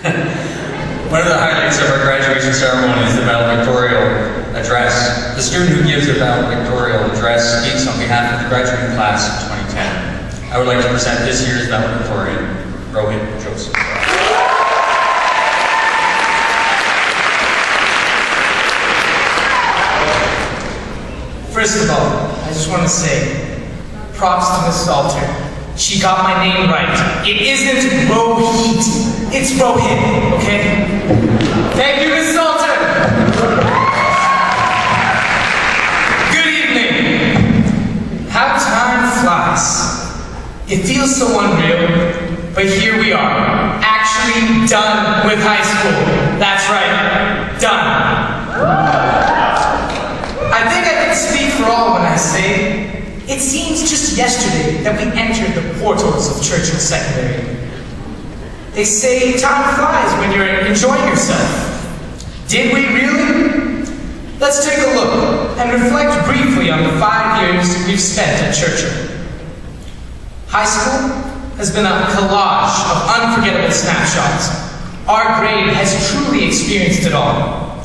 One of the highlights of our graduation ceremony is the valedictorian address. The student who gives the valedictorian address speaks on behalf of the graduating class of 2010. I would like to present this year's valedictorian, Rohit Joseph. First of all, I just want to say, props to Miss Salter. She got my name right. It isn't Rohit, it's Rohit, okay? Thank you, Miss Salter! Good evening. How time flies. It feels so unreal, but here we are, actually done with high school. That's right, done. I think I can speak for all when I say, it seems just yesterday that we entered the portals of Churchill Secondary. They say time flies when you're enjoying yourself. Did we really? Let's take a look and reflect briefly on the 5 years we've spent at Churchill. High school has been a collage of unforgettable snapshots. Our grade has truly experienced it all.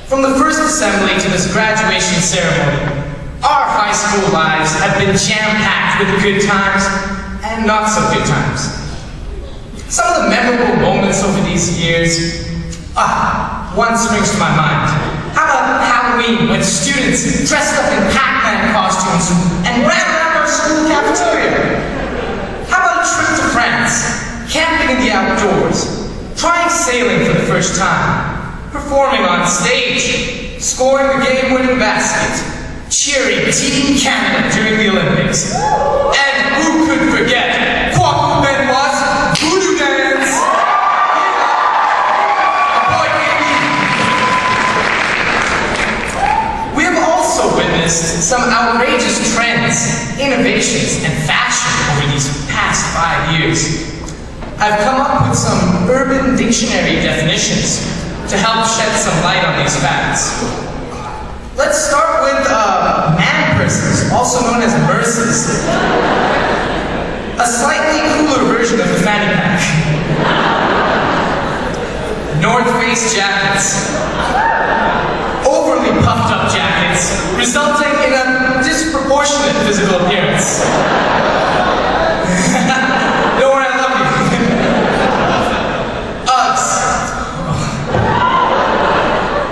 From the first assembly to this graduation ceremony, our high school lives have been jam-packed with good times and not so good times. Some of the memorable moments over these years, one springs to my mind. How about Halloween when students dressed up in Pac-Man costumes and ran around our school cafeteria? How about a trip to France, camping in the outdoors, trying sailing for the first time, performing on stage, scoring the game-winning basket, cheering Team Canada during the Olympics. And who could forget Kwok Benoit's voodoo dance? We have also witnessed some outrageous trends, innovations, and fashion over these past 5 years. I've come up with some urban dictionary definitions to help shed some light on these facts. Let's start with man-persons, also known as merces. A slightly cooler version of the fanny pack. North Face jackets. Overly puffed up jackets, resulting in a disproportionate physical appearance. Don't worry, I love you.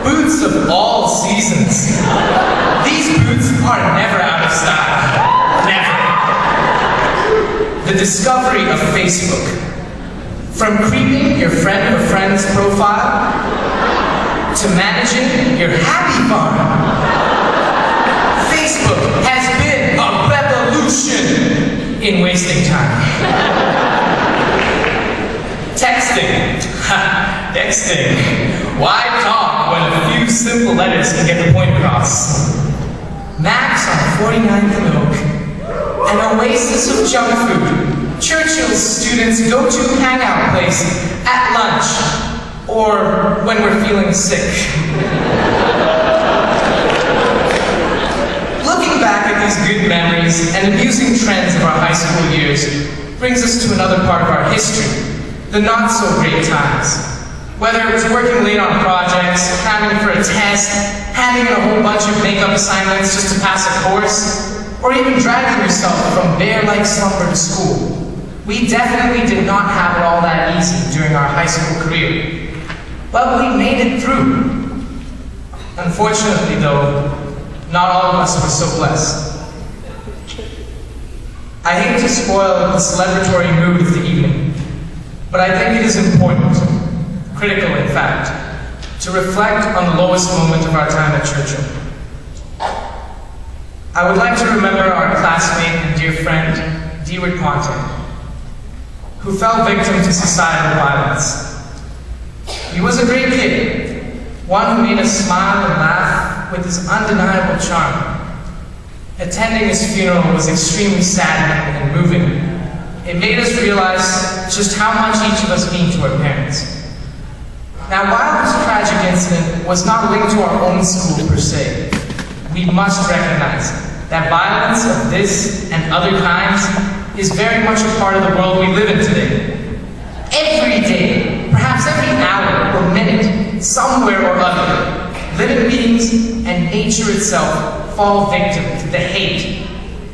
Boots of all seasons. These boots are never out of style. Never. The discovery of Facebook. From creeping your friend or friend's profile to managing your happy farm. Facebook has been a revolution in wasting time. Texting. Texting. Why talk when a few simple letters can get the point across? Max on 49th and Oak. An oasis of junk food. Churchill's students' go-to hangout place at lunch or when we're feeling sick. Looking back at these good memories and amusing trends of our high school years brings us to another part of our history, the not-so-great times. Whether it was working late on projects, cramming for a test, handing in a whole bunch of makeup assignments just to pass a course, or even dragging yourself from bear-like slumber to school, we definitely did not have it all that easy during our high school career. But we made it through. Unfortunately, though, not all of us were so blessed. I hate to spoil the celebratory mood of the evening, but I think it is important, critical in fact, to reflect on the lowest moment of our time at Churchill. I would like to remember our classmate and dear friend, Deward Ponte, who fell victim to societal violence. He was a great kid, one who made us smile and laugh with his undeniable charm. Attending his funeral was extremely sad and moving. It made us realize just how much each of us mean to our parents. Now, while this tragic incident was not linked to our own school per se, we must recognize that violence of this and other kinds is very much a part of the world we live in today. Every day, perhaps every somewhere or other, living beings and nature itself fall victim to the hate,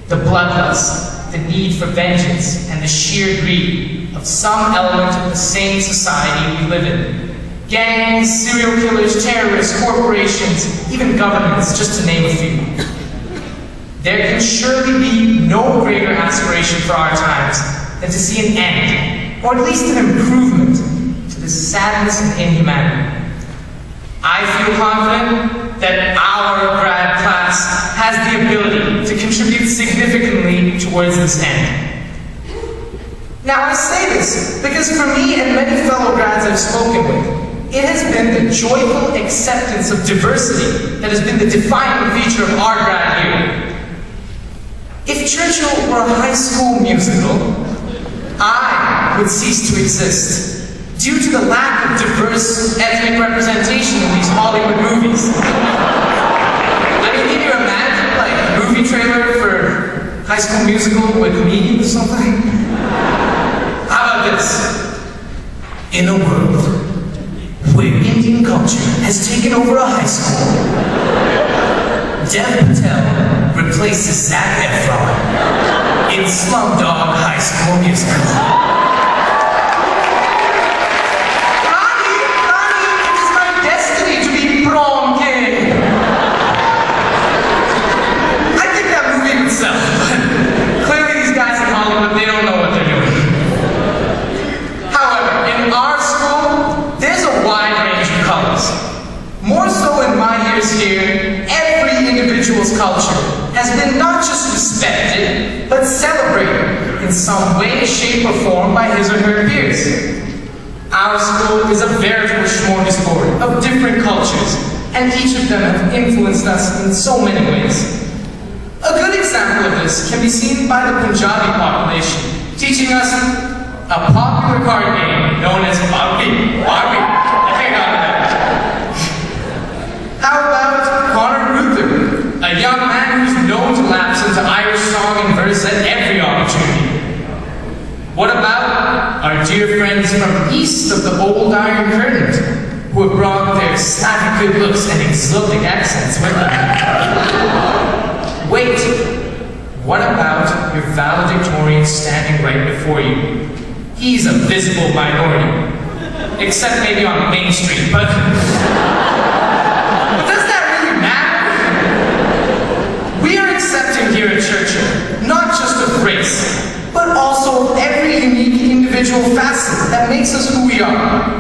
the bloodlust, the need for vengeance, and the sheer greed of some element of the same society we live in. Gangs, serial killers, terrorists, corporations, even governments, just to name a few. There can surely be no greater aspiration for our times than to see an end, or at least an improvement, to this sadness and inhumanity. I feel confident that our grad class has the ability to contribute significantly towards this end. Now I say this because for me and many fellow grads I've spoken with, it has been the joyful acceptance of diversity that has been the defining feature of our grad year. If Churchill were a high school musical, I would cease to exist due to the lack of diverse ethnic representation in these Hollywood movies. I mean, can you imagine, like, a movie trailer for High School Musical with me or something? How about this? In a world where Indian culture has taken over a high school, Dev Patel replaces Zac Efron in Slumdog High School Musical. Here, every individual's culture has been not just respected, but celebrated in some way, shape, or form by his or her peers. Our school is a veritable smorgasbord of different cultures, and each of them have influenced us in so many ways. A good example of this can be seen by the Punjabi population, teaching us a popular card game known as Barbie. I think I got that. How about Connor Ruther, a young man who's known to lapse into Irish song and verse at every opportunity? What about our dear friends from east of the old Iron Curtain, who have brought their savvy good looks and exotic accents with them? Wait, what about your valedictorian standing right before you? He's a visible minority, except maybe on Main Street, but does that really matter? We are accepting here at Churchill, not just of race, but also of every unique individual facet that makes us who we are.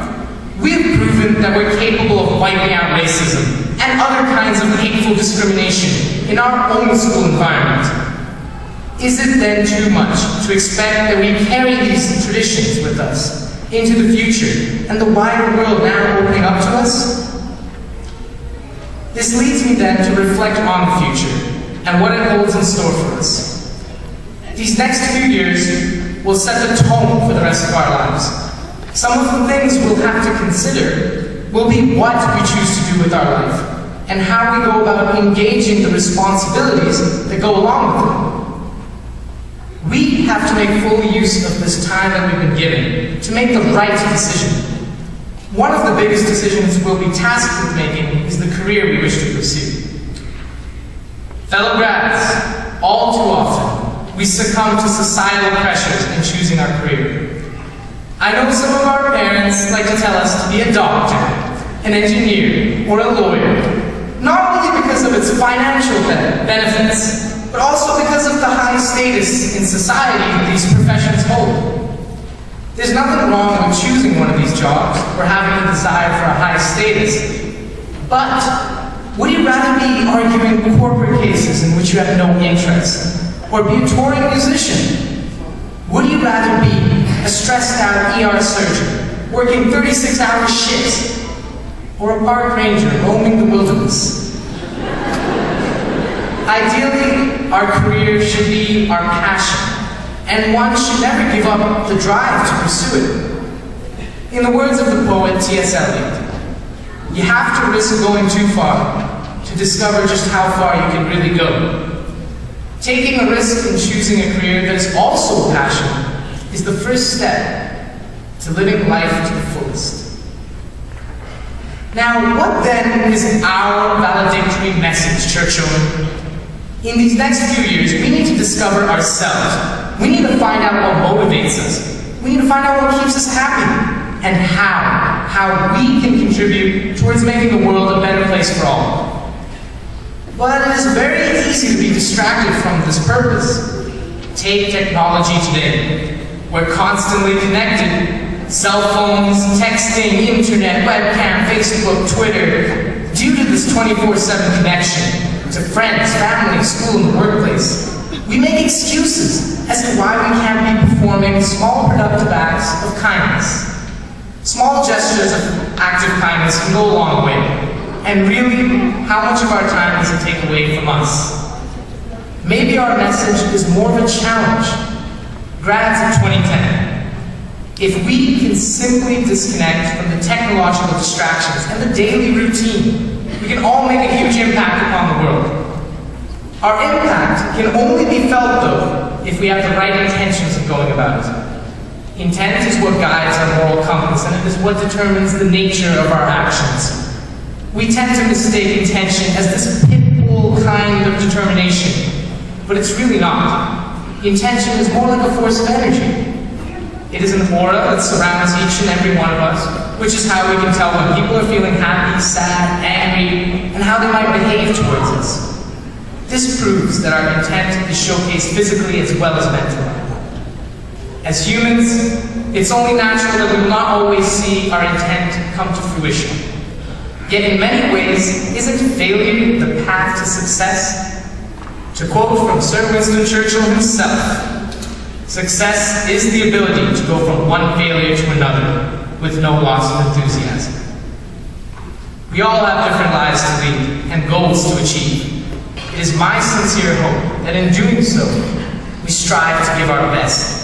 We have proven that we're capable of wiping out racism and other kinds of hateful discrimination in our own school environment. Is it then too much to expect that we carry these traditions with us into the future and the wider world now opening up to us? This leads me then to reflect on the future and what it holds in store for us. These next few years will set the tone for the rest of our lives. Some of the things we'll have to consider will be what we choose to do with our life and how we go about engaging the responsibilities that go along with it. We have to make full use of this time that we've been given to make the right decision. One of the biggest decisions we'll be tasked with making is the career we wish to pursue. Fellow grads, all too often, we succumb to societal pressures in choosing our career. I know some of our parents like to tell us to be a doctor, an engineer, or a lawyer, not only because of its financial benefits, but also because of the high status in society that these professions hold. There's nothing wrong with choosing one of these jobs or having a desire for a high status, but would you rather be arguing corporate cases in which you have no interest, or be a touring musician? Would you rather be a stressed-out ER surgeon, working 36-hour shifts, or a park ranger roaming the wilderness? Ideally, our career should be our passion, and one should never give up the drive to pursue it. In the words of the poet T.S. Eliot, you have to risk going too far to discover just how far you can really go. Taking a risk in choosing a career that is also a passion is the first step to living life to the fullest. Now, what then is our valedictory message, Churchill? In these next few years, we need to discover ourselves. We need to find out what motivates us. We need to find out what keeps us happy. And how we can contribute towards making the world a better place for all. But it is very easy to be distracted from this purpose. Take technology today. We're constantly connected. Cell phones, texting, internet, webcam, Facebook, Twitter. Due to this 24/7 connection to friends, family, school, and the workplace, we make excuses as to why we can't be performing small productive acts of kindness. Small gestures of active kindness can go a long way. And really, how much of our time does it take away from us? Maybe our message is more of a challenge. Grads of 2010, if we can simply disconnect from the technological distractions and the daily routine, we can all make a huge impact upon the world. Our impact can only be felt, though, if we have the right intentions of going about it. Intent is what guides our moral compass, and it is what determines the nature of our actions. We tend to mistake intention as this pitbull kind of determination, but it's really not. Intention is more like a force of energy. It is an aura that surrounds each and every one of us, which is how we can tell when people are feeling happy, sad, angry, and how they might behave towards us. This proves that our intent is showcased physically as well as mentally. As humans, it's only natural that we will not always see our intent come to fruition. Yet in many ways, isn't failure the path to success? To quote from Sir Winston Churchill himself, success is the ability to go from one failure to another with no loss of enthusiasm. We all have different lives to lead and goals to achieve. It is my sincere hope that in doing so, we strive to give our best.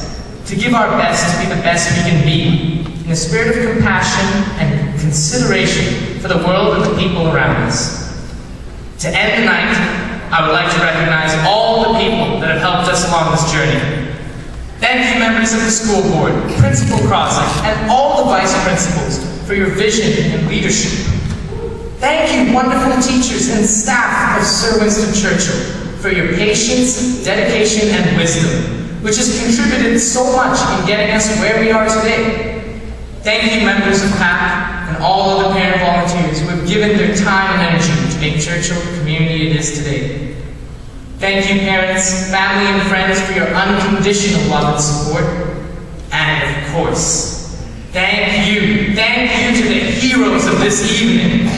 To give our best to be the best we can be, in a spirit of compassion and consideration for the world and the people around us. To end the night, I would like to recognize all the people that have helped us along this journey. Thank you, members of the school board, Principal Crossing, and all the vice principals for your vision and leadership. Thank you, wonderful teachers and staff of Sir Winston Churchill, for your patience, dedication, and wisdom, which has contributed so much in getting us where we are today. Thank you, members of PAC and all other parent volunteers who have given their time and energy to make Churchill the community it is today. Thank you, parents, family, and friends for your unconditional love and support. And of course, thank you to the heroes of this evening.